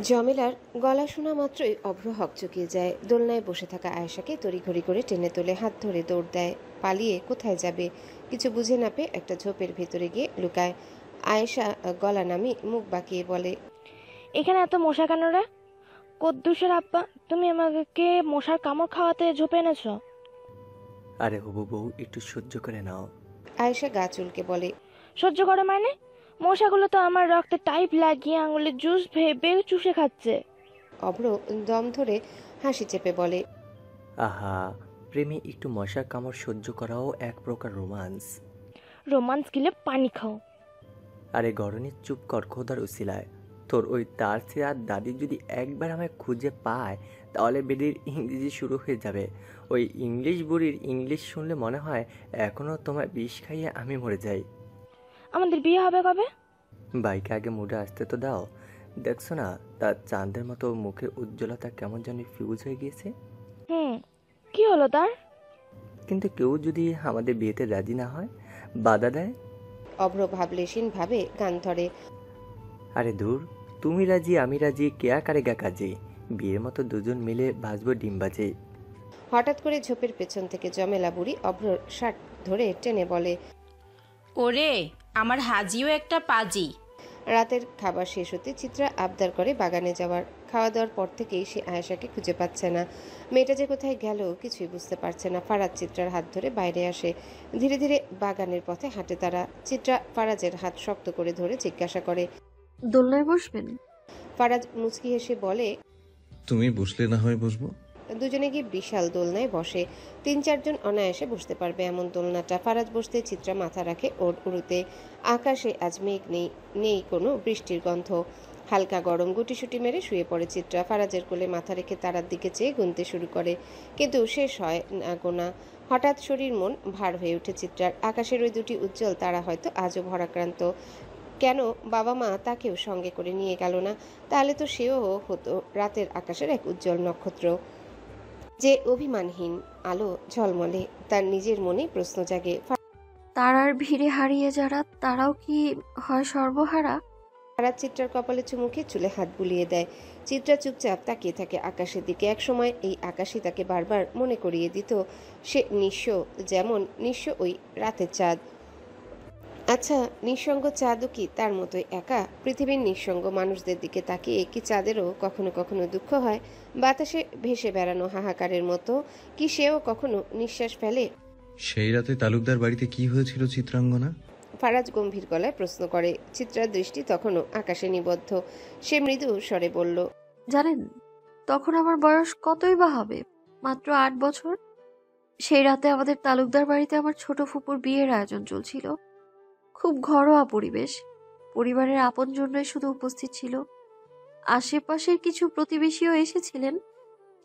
জমেলার গলা শোনা মাত্রই অভ্র হকচকিয়ে যায়। দোলনায় বসে থাকা আয়েশাকে তড়িঘড়ি করে টেনে তোলে, হাত ধরে দৌড় দেয়। পালিয়ে কোথায় যাবে কিছু বুঝে না পেয়ে একটা ঝোপের ভেতরে গিয়ে লুকায়। আয়েশা গলা নামিয়ে মুখ বাঁকিয়ে বলে, এখানে এত মশা কেন রে? কদ্দুসের আব্বা, তুমি আমাকে মশার কামড় খাওয়াতে ঝোপে এনেছো? আরে হবু বউ, একটু সহ্য করে নাও। আয়েশা গা চুলকে বলে, সহ্য করো মানে? মশাগুলো তো আমার রক্তে টাইপ লাগিয়ে আঙুলের জুস ভেবে চুষে খাচ্ছে। অভ্র দম ধরে হাসি চেপে বলে, আহা, প্রেমে একটু মশার কামড় সহ্য করাও এক প্রকার রোমান্স। রোমান্স গিলে পানি খাও। আরে গরনি, চুপ কর খোদার উসিলায়। তোর ওই তার আর দাদি যদি একবার আমায় খুঁজে পায়, তাহলে বেডির ইংরেজি শুরু হয়ে যাবে। ওই ইংলিশ বুড়ির ইংলিশ শুনলে মনে হয় এখনও তোমায় বিষ খাইয়ে আমি মরে যাই। আমাদের বিয়ে হবে কবে? বাইকে আগে মুডে আসতে তো দাও। দেখছো না তার চাঁদের মতো মুখের উজ্জ্বলতা কেমন জানি ফিউজ হয়ে গিয়েছে। কি হলো তার? কিন্তু কেউ যদি আমাদের বিয়েতে রাজি না হয়, বাধা দেয়। অভ্র ভাবলেশীন ভাবে গান ধরে, আরে দূর, তুমি রাজি আমি রাজি, কেয়া কারেগা কাজে। বিয়ের মতো দুজন মিলে বাজবো ডিমবাজে। হঠাৎ করে ঝোপের পেছন থেকে জমেলা বুড়ি অভ্রর শার্ট ধরে টেনে বলে, ওরে আমার হাজিও একটা পাজি। রাতের খাবার শেষ হতে চিত্রা আবদার করে বাগানে যাওয়ার। খাওয়া দাওয়ার পর থেকেই সে আয়েশাকে খুঁজে পাচ্ছে না। মেয়েটা যে কোথায় গেল কিছুই বুঝতে পারছে না। ফারাজ চিত্রার হাত ধরে বাইরে আসে। ধীরে ধীরে বাগানের পথে হাঁটে তারা। চিত্রা ফারাজের হাত শক্ত করে ধরে জিজ্ঞাসা করে, দোলনায় বসবেন? ফারাজ মুচকি হেসে বলে, তুমি বসলে না হয় বসবো। দুজনে গিয়ে বিশাল দোলনায় বসে। ৩-৪ জন অনায়াসে বসতে পারবে এমন দোলনাটা। ফারাজ বসতে চিত্রা মাথা রাখে ওর উড়ুতে। আকাশে আজ মেঘ নেই, নেই কোনো বৃষ্টির গন্ধ। হালকা গরম গুটিসুটি মেরে শুয়ে পড়ে চিত্রা। ফারাজের কোলে মাথা রেখে তারার দিকে চেয়ে গুনতে শুরু করে, কিন্তু শেষ হয় না গোনা। হঠাৎ শরীর মন ভার হয়ে ওঠে চিত্রার। আকাশের ওই দুটি উজ্জ্বল তারা হয়তো আজও ভরাক্রান্ত। কেন বাবা মা তাকেও সঙ্গে করে নিয়ে গেল না? তাহলে তো সেও হতো রাতের আকাশের এক উজ্জ্বল নক্ষত্র, যে অভিমানহীন আলো ঝলমলে। তার নিজের মনে প্রশ্ন জাগে, তারার ভিড়ে হারিয়ে যারা, তারাও কি হয় সর্বহারা? ফারাজ চিত্রার কপালে চুমুকে চুলে হাত বুলিয়ে দেয়। চিত্রা চুপচাপ তাকিয়ে থাকে আকাশের দিকে। একসময় এই আকাশই তাকে বারবার মনে করিয়ে দিত সে নিঃস্ব, যেমন নিঃস্ব ওই রাতের চাঁদ। আচ্ছা, নিঃসঙ্গ চাঁদও কি তার মতোই একা? পৃথিবীর নিঃসঙ্গ মানুষদের দিকে তাকিয়ে কি চাঁদেরও কখনো কখনো দুঃখ হয়? বাতাসে ভেসে বেড়ানো হাহাকারের মতো কি সেও কখনো নিঃশ্বাস ফেলে? সেই রাতে তালুকদার বাড়িতে কি হয়েছিল চিত্রাঙ্গনা? ফারাজ গম্ভীর গলায় প্রশ্ন করে। চিত্রার দৃষ্টি তখনও আকাশে নিবদ্ধ। সে মৃদু স্বরে বলল, জানেন, তখন আমার বয়স কতই বা হবে, মাত্র ৮ বছর। সেই রাতে আমাদের তালুকদার বাড়িতে আমার ছোট ফুপুর বিয়ের আয়োজন চলছিল। খুব ঘরোয়া পরিবেশ। পরিবারের আপনজনরাই শুধু উপস্থিত ছিল। আশেপাশের কিছু প্রতিবেশীও এসেছিলেন,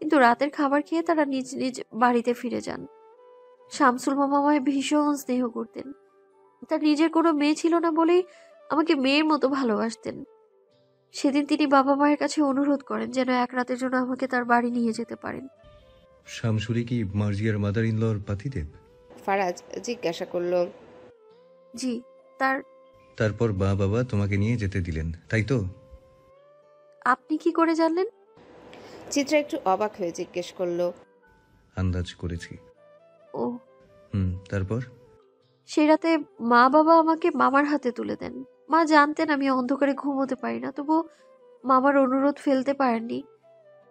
কিন্তু রাতের খাবার খেয়ে তারা নিজ নিজ বাড়িতে ফিরে যান। শামসুল মামা আমায় ভীষণ স্নেহ করতেন। তার নিজের কোনো মেয়ে ছিল না বলেই আমাকে মেয়ের মতো ভালোবাসতেন। সেদিন তিনি বাবা মায়ের কাছে অনুরোধ করেন যেন এক রাতের জন্য আমাকে তার বাড়ি নিয়ে যেতে পারেন। শামসুরি কি মার্জিয়ার মাদার ইন লর পাতিদেব? ফারাজ জিজ্ঞাসা করল, জি। তারপর বাবা তোমাকে নিয়ে যেতে দিলেন, তাই তো? আপনি কি করে জানলেন? চিত্রা একটু অবাক হয়ে জিজ্ঞেস করলো, আন্দাজ করেছি। ও। তারপর? সেই রাতে মা বাবা আমাকে মামার হাতে তুলে দেন। মা জানতেন আমি অন্ধকারে ঘুমোতে পারি না, তবু মামার অনুরোধ ফেলতে পারেননি।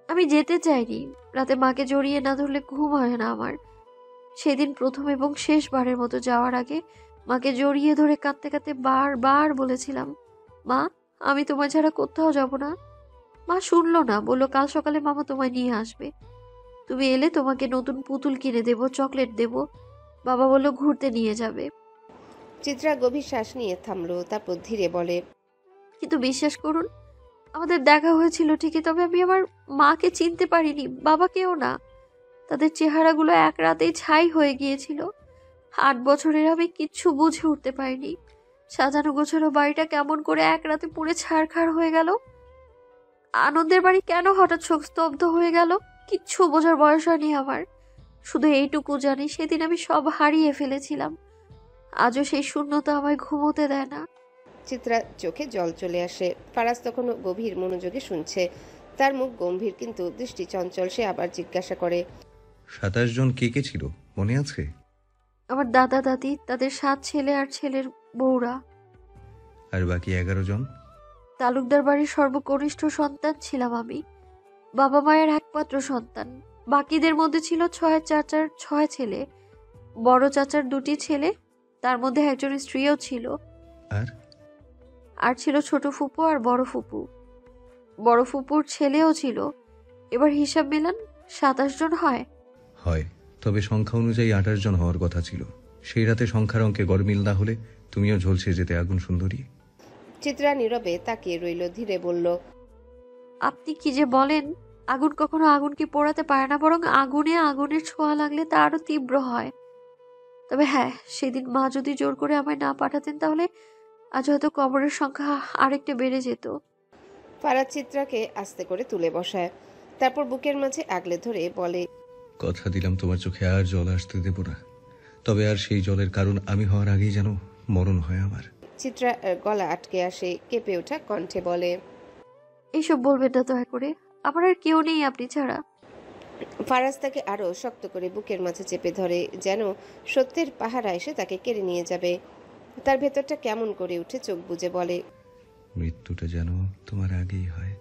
আমি যেতে চাইনি। রাতে মাকে জড়িয়ে না ধরলে ঘুম হয় না আমার। সেদিন প্রথম এবং শেষবারের মতো যাওয়ার আগে মাকে জড়িয়ে ধরে কাঁদতে কাঁদতে বারবার বলেছিলাম, মা, আমি তোমায় ছাড়া কোথাও যাব না। মা শুনলো না, বলল কাল সকালে মামা তোমায় নিয়ে আসবে। তুমি এলে তোমাকে নতুন পুতুল কিনে দেব, চকলেট দেব। বাবা বলল ঘুরতে নিয়ে যাবে। চিত্রা গভীর শ্বাস নিয়ে থামলো, তারপর ধীরে বলে, কিন্তু বিশ্বাস করুন, আমাদের দেখা হয়েছিল ঠিকই, তবে আমি আমার মাকে চিনতে পারিনি, বাবাকেও না। তাদের চেহারাগুলো এক রাতেই ছাই হয়ে গিয়েছিল। ৮ বছরের আমি কিচ্ছু বুঝে উঠতে পারিনি। সাজানো গোছানো বাড়িটা কেমন করে এক রাতে পুড়ে ছারখার হয়ে গেল। আনন্দের বাড়ি কেন হঠাৎ শোকস্তব্ধ হয়ে গেল, কিচ্ছু বোঝার বয়স হয়নি আমার। শুধু এইটুকু জানি, সেদিন আমি সব হারিয়ে ফেলেছিলাম। আজও সেই শূন্যতা আমায় ঘুমোতে দেয় না। চিত্রা চোখে জল চলে আসে। ফারাজ তখনও গভীর মনোযোগে শুনছে। তার মুখ গম্ভীর কিন্তু দৃষ্টি চঞ্চল। সে আবার জিজ্ঞাসা করে, 27 জন কে কে ছিল মনে আছে? আমার দাদা দাদি, তাদের 7 ছেলে আর ছেলের বউরা। আর বাকি 11 জন? তালুকদার বাড়ির সর্বকনিষ্ঠ সন্তান ছিলাম আমি, বাবা মায়ের একমাত্র সন্তান। বাকিদের মধ্যে ছিল 6 চাচার 6 ছেলে, বড় চাচার 2টি ছেলে, তার মধ্যে একজন স্ত্রীও ছিল। আর ছিল ছোট ফুপু আর বড় ফুপু। বড় ফুপুর ছেলেও ছিল। এবার হিসাব মেলান, 27 জন হয়। তবে সংখ্যা অনুযায়ী 28 জন হওয়ার কথা ছিল। সেই রাতে সংখ্যার অঙ্কে গরমিল না হলে তুমিও ঝলসে যেতে আগুন সুন্দরী। চিত্রা নীরবে তাকিয়ে রইল। ধীরে বলল, আপনি কি যে বলেন! আগুন কখনো আগুনকে পোড়াতে পারে না, বরং আগুনের ছোঁয়া লাগলে তা আরো তীব্র হয়। তবে হ্যাঁ, সেদিন মা যদি জোর করে আমায় না পাঠাতেন তাহলে আজ হয়তো কবরের সংখ্যা আরেকটু বেড়ে যেত। ফারাজ চিত্রাকে আস্তে করে তুলে বসায়। তারপর বুকের মাঝে আগলে ধরে বলে, কথা দিলাম তোমার চোখে আর জল আসতে দেব না। তবে আর সেই জলের কারণ আমি হওয়ার আগেই যেন মরণ হয় আমার। চিত্রা গলা আটকে আসে। কেঁপে ওঠা কণ্ঠে বলে, এইসব বলবেন না দয়া করে, আমার আর কেউ নেই আপনি ছাড়া। ফারাজ তাকে আরো শক্ত করে বুকের মাঝে চেপে ধরে, যেন সত্যের পাহারা এসে তাকে কেড়ে নিয়ে যাবে। তার ভেতরটা কেমন করে উঠে। চোখ বুজে বলে, মৃত্যুটা যেন তোমার আগেই হয়,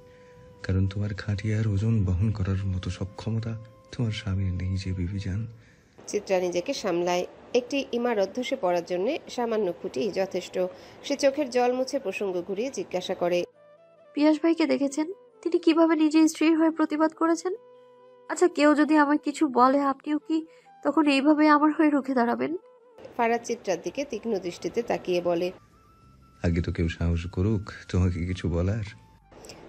কারণ তোমার খাটিয়ার ওজন বহন করার মতো সক্ষমতা তোমার স্বামীর নেই যে বিবিজান। চিত্রা নিজেকে সামলায়। একটি ইমারত ধসে পড়ার জন্য সামান্য খুঁটি যথেষ্ট। সে চোখের জল মুছে প্রসঙ্গ ঘুরিয়ে জিজ্ঞাসা করে, পিয়াস ভাইকে দেখেছেন? তিনি কিভাবে নিজের স্ত্রীর হয়ে প্রতিবাদ করেছেন? আচ্ছা, কেউ যদি আমায় কিছু বলে, আপনিও কি তখন এইভাবে আমার হয়ে রুখে দাঁড়াবেন? ফারাজ চিত্রার দিকে তীক্ষ্ণ দৃষ্টিতে তাকিয়ে বলে, আগে তো কেউ সাহস করুক তোমাকে কিছু বলার।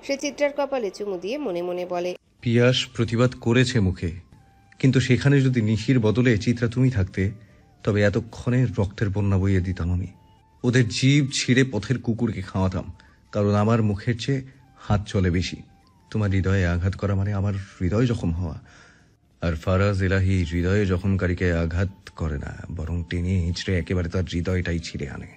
সে চিত্রার কপালে চুমু দিয়ে মনে মনে বলে, পিয়াস প্রতিবাদ করেছে মুখে, কিন্তু সেখানে যদি নিশির বদলে চিত্রা তুমি থাকতে, তবে এতক্ষণে রক্তের বন্যা বইয়ে দিতাম আমি। ওদের জীব ছিঁড়ে পথের কুকুরকে খাওয়াতাম, কারণ আমার মুখের চেয়ে হাত চলে বেশি। তোমার হৃদয়ে আঘাত করা মানে আমার হৃদয় জখম হওয়া। আর ফারাজ এলাহি হৃদয়ে জখমকারীকে আঘাত করে না, বরং টেনে হিঁচড়ে একেবারে তার হৃদয়টাই ছিঁড়ে আনে।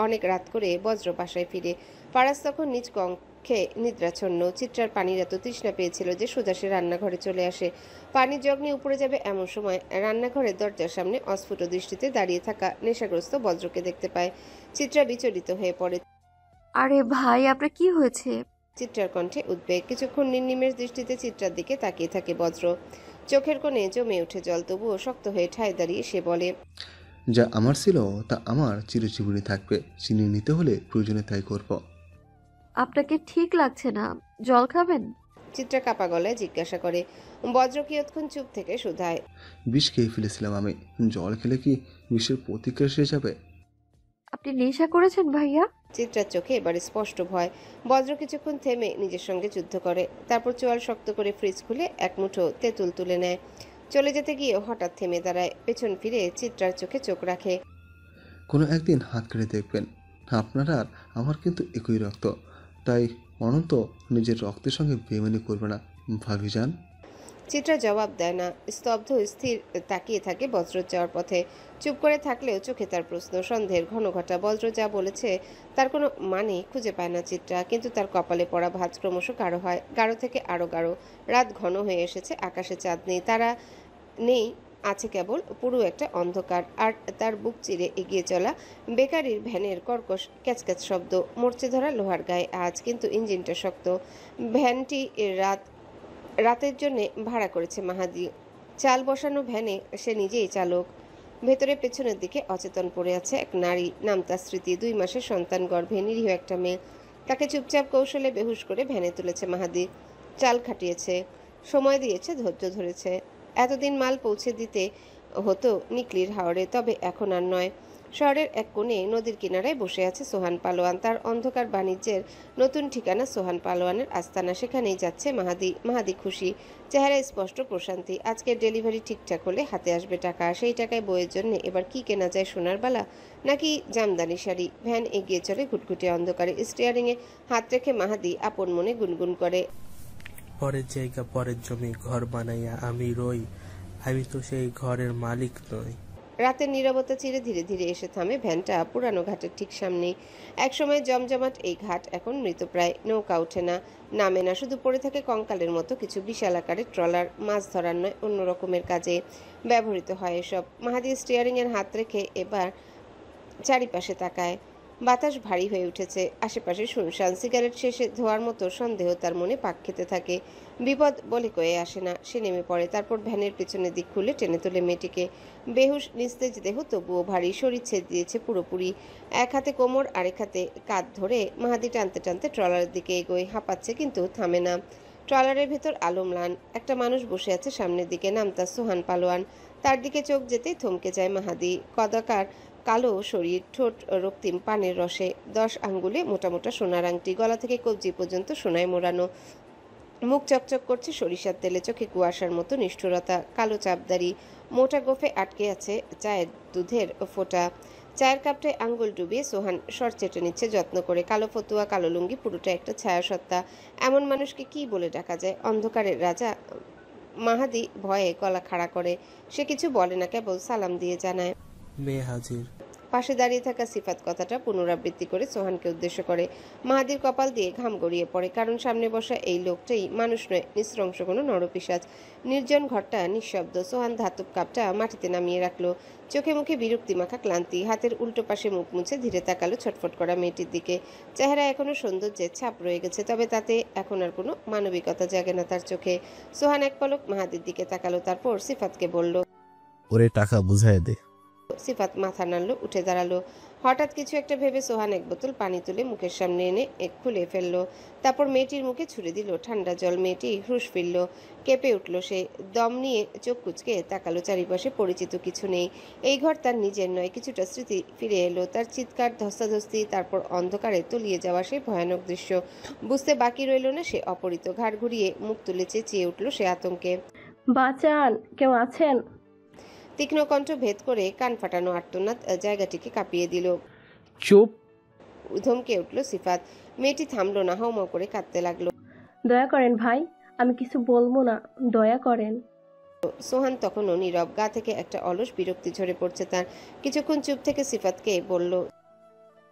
অনেক রাত করে বজ্র বাসায় ফিরে। ফারাজ তখন নিজ কক্ষে নিদ্রাচ্ছন্ন। চিত্রার পানির এত তৃষ্ণা পেয়েছিল যে সোজা সে রান্নাঘরে চলে আসে। পানির জগ নিয়ে উপরে যাবে এমন সময় রান্নাঘরের দরজার সামনে অস্ফুট দৃষ্টিতে দাঁড়িয়ে থাকা নেশাগ্রস্ত বজ্রকে দেখতে পায়। চিত্রা বিচলিত হয়ে পড়ে। আরে ভাই, আপনার কি হয়েছে? চিত্রার কণ্ঠে উদ্বেগ। কিছুক্ষণ নির্নিমেষ দৃষ্টিতে চিত্রার দিকে তাকিয়ে থাকে বজ্র। চোখের কোণে জমে ওঠে জল, তবুও শক্ত হয়ে ঠায় দাঁড়িয়ে সে বলে, যা আমার ছিল তা আমার চিরজীবনী থাকবে। চিনিয়ে নিতে হলে প্রয়োজনে তাই করব। আপনাকে ঠিক লাগছে না, জল খাবেন? চিত্রা কাপা গলায় জিজ্ঞাসা করে। বজ্র কিয়ৎক্ষণ চুপ থেকে শুধায়, বিষ খেয়ে ফেলেছিলাম আমি। জল খেলে কি বিষের প্রতিক্রিয়া সেরে যাবে? আপনি নেশা করেছেন ভাইয়া? চিত্রার চোখে এবারে স্পষ্ট ভয়। বজ্র কিছুক্ষণ থেমে নিজের সঙ্গে যুদ্ধ করে। তারপর চোয়াল শক্ত করে ফ্রিজ খুলে এক মুঠো তেঁতুল তুলে নেয়। চলে যেতে গিয়ে হঠাৎ থেমে দাঁড়ায়। পেছন ফিরে চিত্রার চোখে চোখ রাখে। কোনো একদিন হাত কেটে দেখবেন, আপনার আর আমার কিন্তু একই রক্ত। তাই অনন্ত নিজের রক্তের সঙ্গে বেমানি করবে না ভাবি যান। চিত্রা জবাব দেয় না। স্তব্ধ স্থির তাকিয়ে থাকে বজ্র যাওয়ার পথে। চুপ করে থাকলেও চোখে তার প্রশ্ন, সন্দেহের ঘন ঘটা। বজ্র যা বলেছে তার কোনো মানে খুঁজে পায় না চিত্রা। কিন্তু তার কপালে পড়া ভাঁজ ক্রমশ গাঢ় হয়, গাঢ় থেকে আরো গাঢ়। রাত ঘন হয়ে এসেছে, আকাশে চাঁদ নেই, তারা নেই, আছে কেবল পুরো একটা অন্ধকার। আর তার বুক চিরে এগিয়ে চলা বেকারির ভ্যানের কর্কশ ক্যাচক্যাচ শব্দ। মরচে ধরা লোহার গায়ে আজ, কিন্তু ইঞ্জিনটা শক্ত। ভ্যানটি রাতের জন্য ভাড়া করেছে মাহাদি। চাল বসানো ভ্যানে সে নিজেই চালক। ভেতরে পেছনের দিকে অচেতন পড়ে আছে এক নারী, নাম তার স্মৃতি। 2 মাসের সন্তান গর্ভে, নিরীহ একটা মেয়ে। তাকে চুপচাপ কৌশলে বেহুশ করে ভ্যানে তুলেছে মাহাদি। চাল খাটিয়েছে, সময় দিয়েছে, ধৈর্য ধরেছে। এতদিন মাল পৌঁছে দিতে হতো নিকলির হাওড়ে, তবে এখন আর নয়। শহরের এক কোণে নদীর কিনারায় বসে আছে সোহান পালোয়ান। তার অন্ধকার বাণিজ্যের নতুন ঠিকানা সোহান পালোয়ানের আস্তানা। সেখানেই যাচ্ছে মাহাদি। মাহাদি খুশি, চেহারায় স্পষ্ট প্রশান্তি। আজকের ডেলিভারি ঠিকঠাক হলে হাতে আসবে টাকা। সেই টাকায় বইয়ের জন্য এবার কি কেনা যায়, সোনার বালা নাকি জামদানি শাড়ি? ভ্যান এগিয়ে চলে ঘুটঘুটে অন্ধকারে। স্টিয়ারিংয়ে হাত রেখে মাহাদি আপন মনে গুনগুন করে, পরের জায়গা পরের জমি ঘর বানাইয়া আমি রই, আমি তো সেই ঘরের মালিক নই। রাতের নীরবতা চিরে ধীরে ধীরে এসে থামে ভ্যানটা পুরানো ঘাটের ঠিক সামনেই। একসময় জমজমাট এই ঘাট এখন মৃতপ্রায়। নৌকা ওঠে না, নামে না, শুধু পড়ে থাকে কঙ্কালের মতো কিছু বিশাল আকারের ট্রলার। মাছ ধরার নয়, অন্য রকমের কাজে ব্যবহৃত হয় এসব। মাহাদি স্টিয়ারিংয়ের হাত রেখে এবার চারিপাশে তাকায়। বাতাস ভারী হয়ে উঠেছে, আশেপাশে শুনশান। সিগারেট শেষে ধোয়ার মতো সন্দেহ তার মনে পাক খেতে থাকে। বিপদ বলে কয়ে আসে না। সে নেমে পড়ে, তারপর ভ্যানের পেছনের দিক খুলে টেনে তোলে মেয়েটিকে। বেহুশ নিস্তেজ দেহ, তবুও ভারী। শরীর ছেদ দিয়েছে পুরোপুরি। এক হাতে কোমর, আরেক হাতে কাঁধ ধরে মাহাদি টানতে টানতে ট্রলারের দিকে এগোয়। হাঁপাচ্ছে কিন্তু থামে না। ট্রলারের ভেতর আলো ম্লান। একটা মানুষ বসে আছে সামনের দিকে, নাম তার সোহান পালোয়ান। তার দিকে চোখ যেতেই থমকে যায় মাহাদি। কদাকার কালো শরীর, ঠোঁট রক্তিম পানের রসে, 10 আঙ্গুলে মোটা মোটা সোনার আংটি, গলা থেকে কবজি পর্যন্ত সোনায় মোড়ানো। মুখ চকচক করছে সরিষার তেলে, চোখে কুয়াশার মতো নিষ্ঠুরতা। কালো চাপদারি, মোটা গোফে আটকে আছে চায়ের দুধের ফোঁটা। চায়ের কাপটায় আঙ্গুল ডুবিয়ে সোহান সর চেটে নিচ্ছে যত্ন করে। কালো ফতুয়া, কালো লুঙ্গি, পুরোটা একটা ছায়া সত্তা। এমন মানুষকে কি বলে ডাকা যায়? অন্ধকারের রাজা। মাহাদি ভয়ে গলা খাড়া করে। সে কিছু বলে না, কেবল সালাম দিয়ে জানায় মেয়ে হাজির। পাশে দাঁড়িয়ে থাকা সিফাত কথাটা পুনরাবৃত্তি করে সোহানকে উদ্দেশ্য করে। মাহাদির কপাল দিয়ে ঘাম গড়িয়ে পড়ে, কারণ সামনে বসা এই লোকটাই মানুষ নয়, নিঃস্রংস কোনো নরপিশাচ। নির্জন ঘরটা নিঃশব্দ। সোহান ধাতব কাপটা মাটিতে নামিয়ে রাখলো। চোখে মুখে বিরক্তি মাখা ক্লান্তি। হাতের উল্টো পাশে মুখ মুছে ধীরে তাকালো ছটফট করা মেয়েটির দিকে। চেহারা এখনো সৌন্দর্যের ছাপ রয়ে গেছে, তবে তাতে এখন আর কোনো মানবিকতা জাগে না তার চোখে। সোহান এক পলক মাহাদির দিকে তাকালো, তারপর সিফাতকে বলল। ওরে টাকা বুঝাই দে। সিফাত মাথা নাড়ল, উঠে দাঁড়ালো। হঠাৎ কিছু একটা ভেবে সোহান এক বোতল পানি তুলে মুখের সামনে এনে খুলে ফেললো। তারপর মেয়েটির মুখে ছুড়ে দিল ঠান্ডা জল। মেয়েটি হুঁশ ফিরল, কেঁপে উঠল সে। দম নিয়ে চোখ কুচকে তাকালো, চারিপাশে পরিচিত কিছু নেই। এই ঘর তার নিজের নয়। কিছুটা স্মৃতি ফিরে এলো, তার চিৎকার, ধস্তাধস্তি, তারপর অন্ধকারে তলিয়ে যাওয়া সেই ভয়ানক দৃশ্য। বুঝতে বাকি রইল না সে অপরিত। ঘাড় ঘুরিয়ে মুখ তুলে চেঁচিয়ে উঠল সে আতঙ্কে। বাঁচান, কেউ আছেন? তীক্ষ্ণ কণ্ঠ ভেদ করে কান ফাটানো আর্তনাদ জায়গাটিকে কাঁপিয়ে দিল। চুপ! ধমকে উঠল সিফাত। মেয়েটি থামলো না, হাউমাউ করে কাঁদতে লাগলো। দয়া করেন ভাই, আমি কিছু বলবো না, দয়া করেন। সোহান তখনও নীরব। গা থেকে একটা অলস বিরক্তি ঝরে পড়ছে তার। কিছুক্ষণ চুপ থেকে সিফাতকে বলল।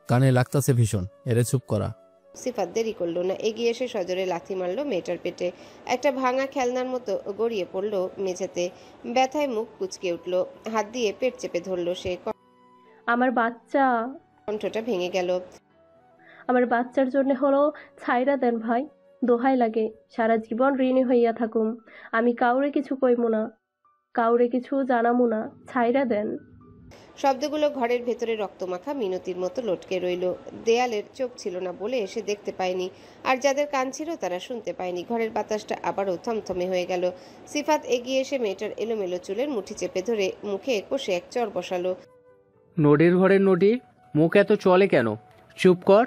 কানে লাগতাছে ভীষণ, এরে চুপ করা। সিফাত দেরি করলো না, এগিয়ে এসে সজোরে লাথি মারলো মেয়েটার পেটে। একটা ভাঙা খেলনার মতো গড়িয়ে পড়লো মেঝেতে। ব্যথায় মুখ কুচকে উঠল। হাত দিয়ে পেট চেপে ধরলো সে। আমার বাচ্চা, কণ্ঠটা ভেঙে গেল। আমার বাচ্চার জন্য হলো ছাইরা দেন ভাই, দোহাই লাগে। সারা জীবন ঋণী হইয়া থাকুম। আমি কাউরে কিছু কইমু না, কাউরে কিছু জানামু না, ছাইরা দেন। শব্দগুলো ঘরের ভেতরে রক্তমাখা মিনতির মতো লটকে রইল। দেয়ালের চোখ ছিল না বলে সে দেখতে পায়নি, আর যাদের কান ছিল তারা শুনতে পায়নি। ঘরের বাতাসটা আবারও থমথমে হয়ে গেল। সিফাত এগিয়ে এসে মেয়েটার এলোমেলো চুলের মুঠি চেপে ধরে মুখে কষে এক চড় বসালো। নডির ঘরের নডি, মুখ এত চলে কেন? চুপ কর।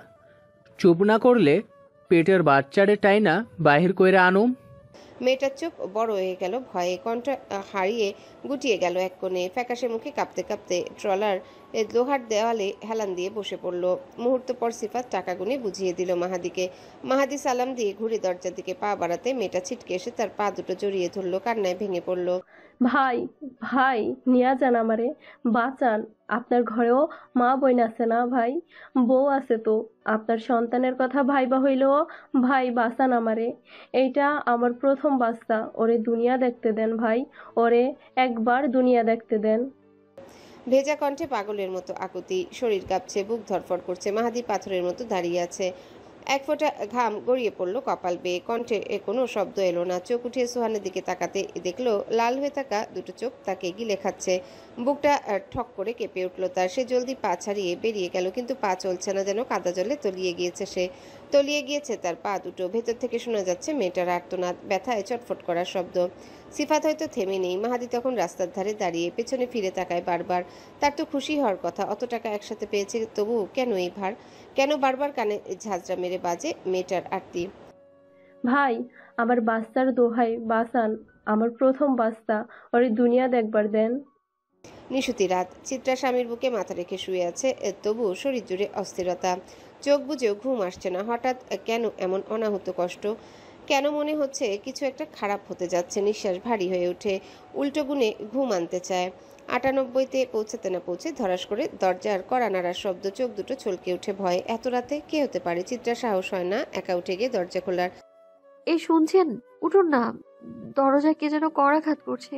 চুপ না করলে পেটের বাচ্চারে টাইনা বাহির কইরা আনুম। মেয়েটার চোখ বড় হয়ে গেল ভয়ে, কণ্ঠ হারিয়ে গুটিয়ে গেল এক কোণে। ফ্যাকাশে মুখে কাঁপতে কাঁপতে ট্রলার লোহার দেওয়ালে হেলান দিয়ে বসে পড়ল। মুহূর্ত পর সিফাত টাকা গুনে বুঝিয়ে দিল মাহাদিকে। মাহাদি সালাম দিয়ে ঘুরে দরজার দিকে পা বাড়াতে মেয়েটা ছিটকে এসে তার পা দুটো জড়িয়ে ধরলো, কান্নায় ভেঙে পড়ল। ভাই, ভাই নিয়া যান আমারে, বাঁচান। আপনার ঘরেও মা বোন আছে না ভাই? বউ আছে তো। আপনার সন্তানের কথা ভাইবা হইলেও ভাই বাঁচান আমারে। এইটা আমার প্রথম বাচ্চা, ওরে দুনিয়া দেখতে দেন ভাই, ওরে একবার দুনিয়া দেখতে দেন। ভেজা কণ্ঠে পাগলের মতো আকুতি। শরীর কাঁপছে, বুক ধরফর করছে। মাহাদি পাথরের মতো দাঁড়িয়ে আছে। এক ফোঁটা ঘাম গড়িয়ে পড়লো কপাল বেয়ে। কণ্ঠে কোনো শব্দ এলো না। চোখ উঠিয়ে সোহানের দিকে তাকাতে দেখলো লাল হয়ে থাকা দুটো চোখ তাকে গিলে খাচ্ছে। বুকটা ঠক করে কেঁপে উঠল তার। সে জলদি পা ছাড়িয়ে বেরিয়ে গেল, কিন্তু পা চলছে না, যেন কাদা জলে তলিয়ে গিয়েছে সে। তলিয়ে গিয়েছে তার পা দুটো। ভেতর থেকে শোনা যাচ্ছে মেয়েটার আর্তনাদ, ব্যথায় চটফট করার শব্দ। সিফাত হয়তো থেমে নেই। মাহাদি তখন রাস্তার ধারে দাঁড়িয়ে পেছনে ফিরে তাকায় বারবার। তার তো খুশি হওয়ার কথা, অত টাকা একসাথে পেয়েছে, তবু কেন এই ভার? কেন বারবার কানে ঝাঁঝরা মেরে বাজে মেয়েটার আরতি? ভাই, আমার বাচ্চার দোহাই, বাঁচান। আমার প্রথম বাচ্চা, ওরে দুনিয়া দেখবার দেন। নিশুতি রাত। চিত্রা স্বামীর বুকে মাথা রেখে শুয়ে আছে, তবু শরীর জুড়ে অস্থিরতা। চোখ বুজেও ঘুম আসছে না। হঠাৎ কেন এমন অনাহুত কষ্ট? কেন মনে হচ্ছে কিছু একটা খারাপ হতে যাচ্ছে? নিঃশ্বাস ভারী হয়ে ওঠে। উল্টো গুণে ঘুম আনতে চায়। 98-তে পৌঁছাতে না পৌঁছে ধরাস করে দরজার কড়া নাড়ার শব্দ, চোখ দুটো ছলকে উঠে ভয়ে। এত রাতে কে হতে পারে? চিত্রা সাহস হয় না একা উঠে গিয়ে দরজা খোলার। এই শুনছেন? উঠুন না, দরজায় কে যেন করাঘাত করছে।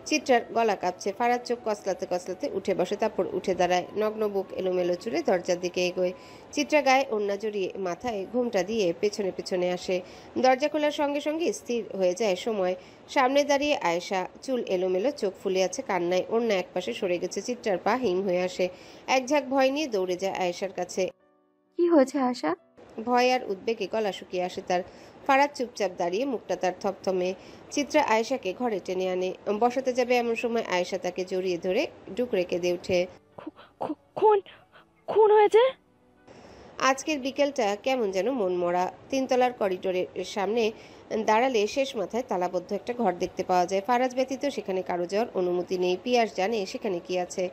চিত্রার গলা কাঁপছে। ফারাজ চোখ কসলাতে কসলাতে উঠে বসে, তারপর উঠে দাঁড়ায়। নগ্ন বুক এলোমেলো চুলে দরজার দিকে এগোয়। চিত্রা গায়ে ওড়না জড়িয়ে মাথায় ঘোমটা দিয়ে পেছনে পেছনে আসে। দরজা খোলার সঙ্গে সঙ্গে স্থির হয়ে যায় সময়। সামনে দাঁড়িয়ে আয়েশা, চুল এলোমেলো, চোখ ফুলে আছে কান্নায়, ওড়না একপাশে সরে গেছে। চিত্রার পা হিম হয়ে আসে। এক ঝাঁক ভয় নিয়ে দৌড়ে যায় আয়েশার কাছে। কি হয়েছে আশা? ভয় আর উদ্বেগে গলা শুকিয়ে আসে তার। ফারাজ চুপচাপ দাঁড়িয়ে, মুখটা তার থমথমে। চিত্রা আয়েশাকে ঘরে টেনে আনে। বসাতে যাবে এমন সময় আয়েশা তাকে জড়িয়ে ধরে ডুকরে কেঁদে ওঠে। খুন খুন হয়েছে? আজকের বিকেলটা কেমন যেন মনমরা। 3 তলার করিডোরের সামনে দাঁড়ালে শেষ মাথায় তালাবদ্ধ একটা ঘর দেখতে পাওয়া যায়। ফারাজ ব্যতীত সেখানে কারো যাওয়ার অনুমতি নেই। পিয়াস জানে সেখানে কি আছে।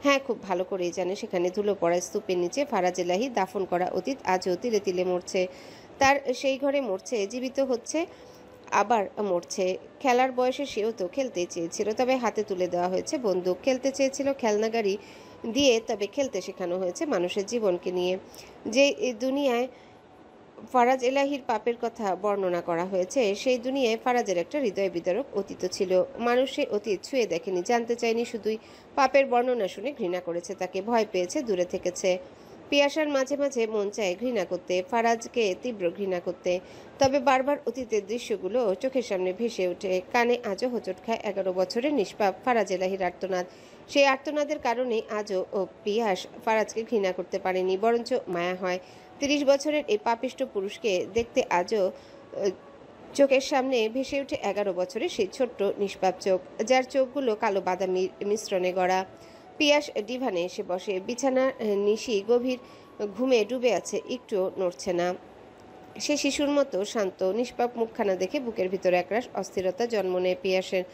হ্যাঁ, খুব ভালো করেই জানে সেখানে ধুলো পড়া স্তূপের নিচে ফারাজ এলাহি দাফন করা অতীত আজও তিলে তিলে মরছে। তার সেই ঘরে মরছে, জীবিত হচ্ছে, আবার মরছে। খেলার বয়সে সেও তো খেলতেই চেয়েছিল, তবে হাতে তুলে দেওয়া হয়েছে বন্দুক। খেলতে চেয়েছিল খেলনা গাড়ি দিয়ে, তবে খেলতে শেখানো হয়েছে মানুষের জীবনকে নিয়ে। যে দুনিয়ায় ফারাজ এলাহির পাপের কথা বর্ণনা করা হয়েছে, সেই দুনিয়ায় ফারাজের একটা হৃদয় বিদারক অতীত ছিল। মানুষ সে অতীত ছুঁয়ে দেখেনি, জানতে চায়নি, শুধুই পাপের বর্ণনা শুনে ঘৃণা করেছে তাকে, ভয় পেয়েছে, দূরে থেকেছে। পিয়াসার মাঝে মাঝে মন চায় ঘৃণা করতে, ফারাজকে তীব্র ঘৃণা করতে, তবে বারবার অতীতের দৃশ্যগুলো চোখের সামনে ভেসে ওঠে। কানে আজও হোঁচট খায় 11 বছরের নিষ্পাপ ফারাজ এলাহির আর্তনাদ। সেই আর্তনাদের কারণে আজও পিয়াস ফারাজকে ঘৃণা করতে পারেনি, বরঞ্চ মায়া হয়। 30 বছরের এই পাপিষ্ট পুরুষকে দেখতে আজও চোখের সামনে ভেসে ওঠে 11 বছরের সেই ছোট্ট নিষ্পাপ চোখ, যার চোখগুলো কালো বাদামি মিশ্রণে গড়া। পিয়াস ডিভানে এসে বসে। বিছানার নিশি গভীর ঘুমে ডুবে আছে, একটুও নড়ছে না। সে শিশুর মতো শান্ত, নিষ্পাপ মুখখানা দেখে বুকের ভিতরে একরাশ অস্থিরতা জন্ম নেয় পিয়াসের।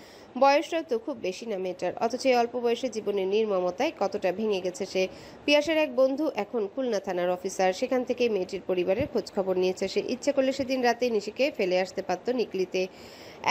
বয়সটাও তো খুব বেশি না মেয়েটার, অথচ এই অল্প বয়সে জীবনের নির্মমতায় কতটা ভেঙে গেছে সে। পিয়াসের এক বন্ধু এখন খুলনা থানার অফিসার, সেখান থেকে মেয়েটির পরিবারের খোঁজ খবর নিয়েছে সে। ইচ্ছে করলে সেদিন রাতেই নিশিকে ফেলে আসতে পারত নিকলিতে,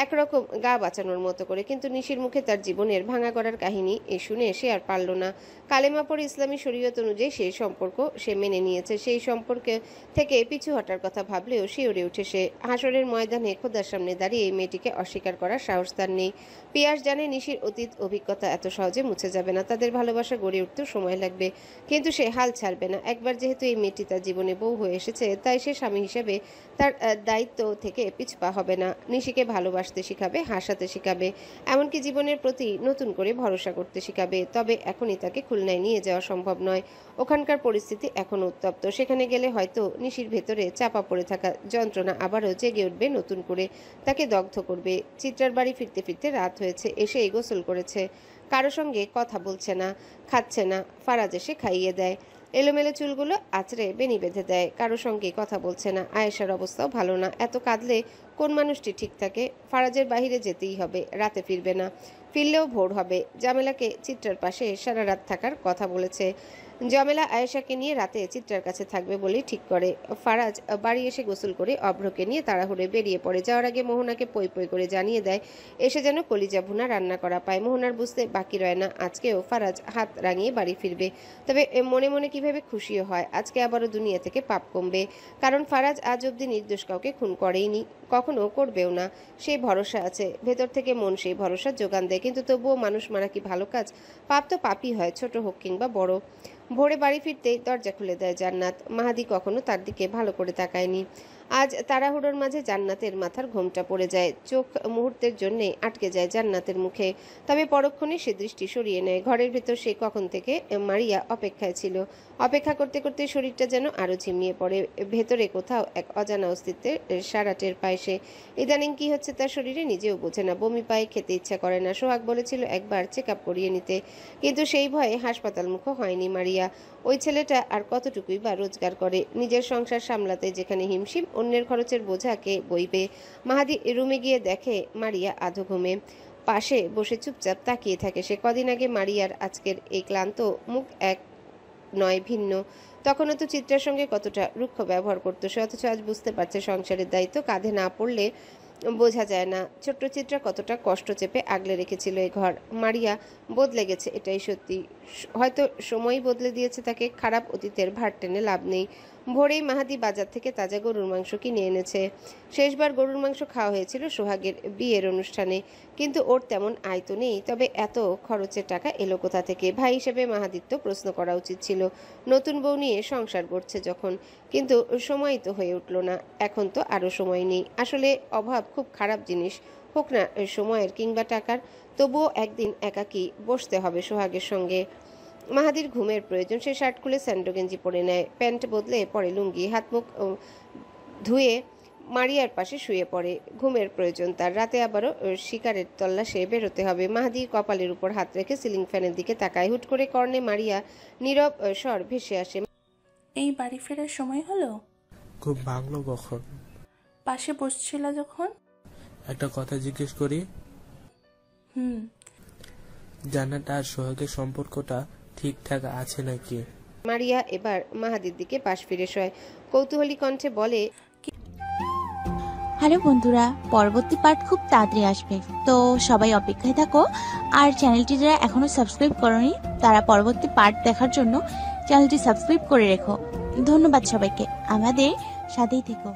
একরকম গা বাঁচানোর মতো করে, কিন্তু নিশির মুখে তার জীবনের ভাঙা গড়ার কাহিনী শুনে সে আর পারল না। কালেমা পড়ে ইসলামী শরীয়ত অনুযায়ী সেই সম্পর্ক সে মেনে নিয়েছে। সেই সম্পর্কে থেকে পিছু হটার কথা ভাবলেও শিউরে উঠে সে। হাসরের ময়দানে খোদার সামনে দাঁড়িয়ে এই মেয়েটিকে অস্বীকার করার সাহস তার নেই। পিয়াস জানে নিশির অতীত অভিজ্ঞতা এত সহজে মুছে যাবে না, তাদের ভালোবাসা গড়ে উঠতেও সময় লাগবে, কিন্তু সে হাল ছাড়বে না। একবার যেহেতু এই মেয়েটি তার জীবনে বউ হয়ে এসেছে, তাই সে স্বামী হিসেবে তার দায়িত্ব থেকে পিছপা হবে না। নিশিকে ভালোবাসতে শিখাবে, হাসাতে শিখাবে, এমনকি জীবনের প্রতি নতুন করে ভরসা করতে শিখাবে। তবে এখনই তাকে খুলনায় নিয়ে যাওয়া সম্ভব নয়। ওখানকার পরিস্থিতি এখনও উত্তপ্ত। সেখানে গেলে হয়তো নিশির ভেতরে চাপা পড়ে থাকা যন্ত্রণা আবারও জেগে উঠবে নতুন করে, তাকে দগ্ধ করবে। চিত্রার বাড়ি ফিরতে ফিরতে রাত হয়েছে। এসেই গোসল করেছে, কারো সঙ্গে কথা বলছে না, খাচ্ছে না। ফারাজ এসে খাইয়ে দেয়, এলোমেলো চুলগুলো আঁচড়ে বেনি বেঁধে দেয়। কারো সঙ্গে কথা বলছে না। আয়েশার অবস্থাও ভালো না। এত কাঁদলে কোন মানুষটি ঠিক থাকে? ফারাজের বাহিরে যেতেই হবে, রাতে ফিরবে না, ফিরলেও ভোর হবে। জামেলাকে চিত্রার পাশে সারা রাত থাকার কথা বলেছে। জামেলা আয়েশাকে নিয়ে রাতে চিত্রার কাছে থাকবে বলেই ঠিক করে। ফারাজ বাড়ি এসে গোসল করে অভ্রকে নিয়ে তাড়াহুড়ে বেরিয়ে পড়ে। যাওয়ার আগে মোহনাকে পই পই করে জানিয়ে দেয় এসে যেন কলিজা ভুনা রান্না করা পায়। মোহনার বুঝতে বাকি রয় না, আজকেও ফারাজ হাত রাঙিয়ে বাড়ি ফিরবে। তবে মনে মনে কিভাবে খুশিও হয়, আজকে আবারও দুনিয়া থেকে পাপ কমবে। কারণ ফারাজ আজ অবধি নির্দোষ কাউকে খুন করেইনি, কখনো করবেও না। সেই ভরসা আছে, ভেতর থেকে মন সেই ভরসা যোগান দেয়। কিন্তু তবুও মানুষ মারা কি ভালো কাজ? পাপ তো পাপই হয়, ছোট হোক কিংবা বড়। ভোরে বাড়ি ফিরতেই দরজা খুলে দেয় জান্নাত। মাহাদি কখনো তার দিকে ভালো করে তাকায়নি। আজ তাড়াহুড়োর মাঝে জান্নাতের মাথার ঘোমটা পড়ে যায়। চোখ মুহূর্তের জন্যে আটকে যায় জান্নাতের মুখে, তবে পরক্ষণে সে দৃষ্টি সরিয়ে নেয়। ঘরের ভেতর সে কখন থেকে মারিয়া অপেক্ষায় ছিল। অপেক্ষা করতে করতে শরীরটা যেন আরও ঝিমিয়ে পড়ে। ভেতরে কোথাও এক অজানা অস্তিত্বের সারা টের পায় সে। ইদানিং কি হচ্ছে তার শরীরে নিজেও বোঝে না। বমি পায়, খেতে ইচ্ছা করে না। সোহাগ বলেছিল একবার চেক আপ করিয়ে নিতে, কিন্তু সেই ভয়ে হাসপাতাল মুখ হয়নি মারিয়া। ওই ছেলেটা আর কতটুকুই বা রোজগার করে? নিজের সংসার সামলাতে যেখানে হিমশিম, অন্যের খরচের বোঝা কে বইবে? মাহাদি রুমে গিয়ে দেখে মারিয়া আধো ঘুমে পাশে বসে চুপচাপ তাকিয়ে থাকে সে। কদিন আগে মারিয়ার আজকের এই ক্লান্ত মুখ এক নয়, ভিন্ন। তখনও তো চিত্রার সঙ্গে কতটা রুক্ষ ব্যবহার করতো সে, অথচ আজ বুঝতে পারছে সংসারের দায়িত্ব কাঁধে না পড়লে বোঝা যায় না ছোট্ট চিত্রা কতটা কষ্ট চেপে আগলে রেখেছিল এই ঘর। মারিয়া বদলে গেছে, এটাই সত্যি। হয়তো সময়ই বদলে দিয়েছে তাকে। খারাপ অতীতের ভার টেনে লাভ নেই। ভোরেই মাহাদি বাজার থেকে তাজা গরুর মাংস কিনে এনেছে। শেষবার গরুর মাংস খাওয়া হয়েছিল সোহাগের বিয়ের অনুষ্ঠানে, কিন্তু ওর তেমন আয় তো নেই। তবে এত খরচের টাকা এলো কোথা থেকে? ভাই হিসেবে মাহাদিত্য প্রশ্ন করা উচিত ছিল, নতুন বউ নিয়ে সংসার করছে যখন। কিন্তু সময় তো হয়ে উঠল না। এখন তো আরও সময় নেই। আসলে অভাব খুব খারাপ জিনিস, হোক না সময়ের কিংবা টাকার। তবুও একদিন একাকী বসতে হবে সোহাগের সঙ্গে। মাহাদির ঘুমের প্রয়োজন। সে শার্ট খুলে স্যান্ডো গেঞ্জি পরে নেয়, প্যান্ট বদলে পরে লুঙ্গি, হাত মুখ ধুয়ে মারিয়ার পাশে শুয়ে পড়ে। ঘুমের প্রয়োজন তার। রাতে আবারও শিকারের তল্লাশে বেরোতে হবে। মাহাদির কপালের উপর হাত রেখে সিলিং ফ্যানের দিকে তাকায়। হুট করে কর্ণে মারিয়া নীরব স্বর ভেসে আসে। এই বাড়ি ফেরার সময় হলো? খুব ভাঙলো কখন? পাশে বসছিল যখন। একটা কথা জিজ্ঞেস করি, জান্নাত আর সোহাগের সম্পর্কটা ঠিকঠাক আছে নাকি? মারিয়া এবার মাহাদির দিকে পাশ ফিরে শোয়, কৌতূহলী কণ্ঠে বলে, হ্যালো বন্ধুরা, পরবর্তী পার্ট খুব তাড়াতাড়ি আসবে, তো সবাই অপেক্ষায় থাকো। আর চ্যানেলটি যারা এখনো সাবস্ক্রাইব করোনি তারা পরবর্তী পার্ট দেখার জন্য চ্যানেলটি সাবস্ক্রাইব করে রেখো। ধন্যবাদ সবাইকে, আমাদের সাথেই থেকো।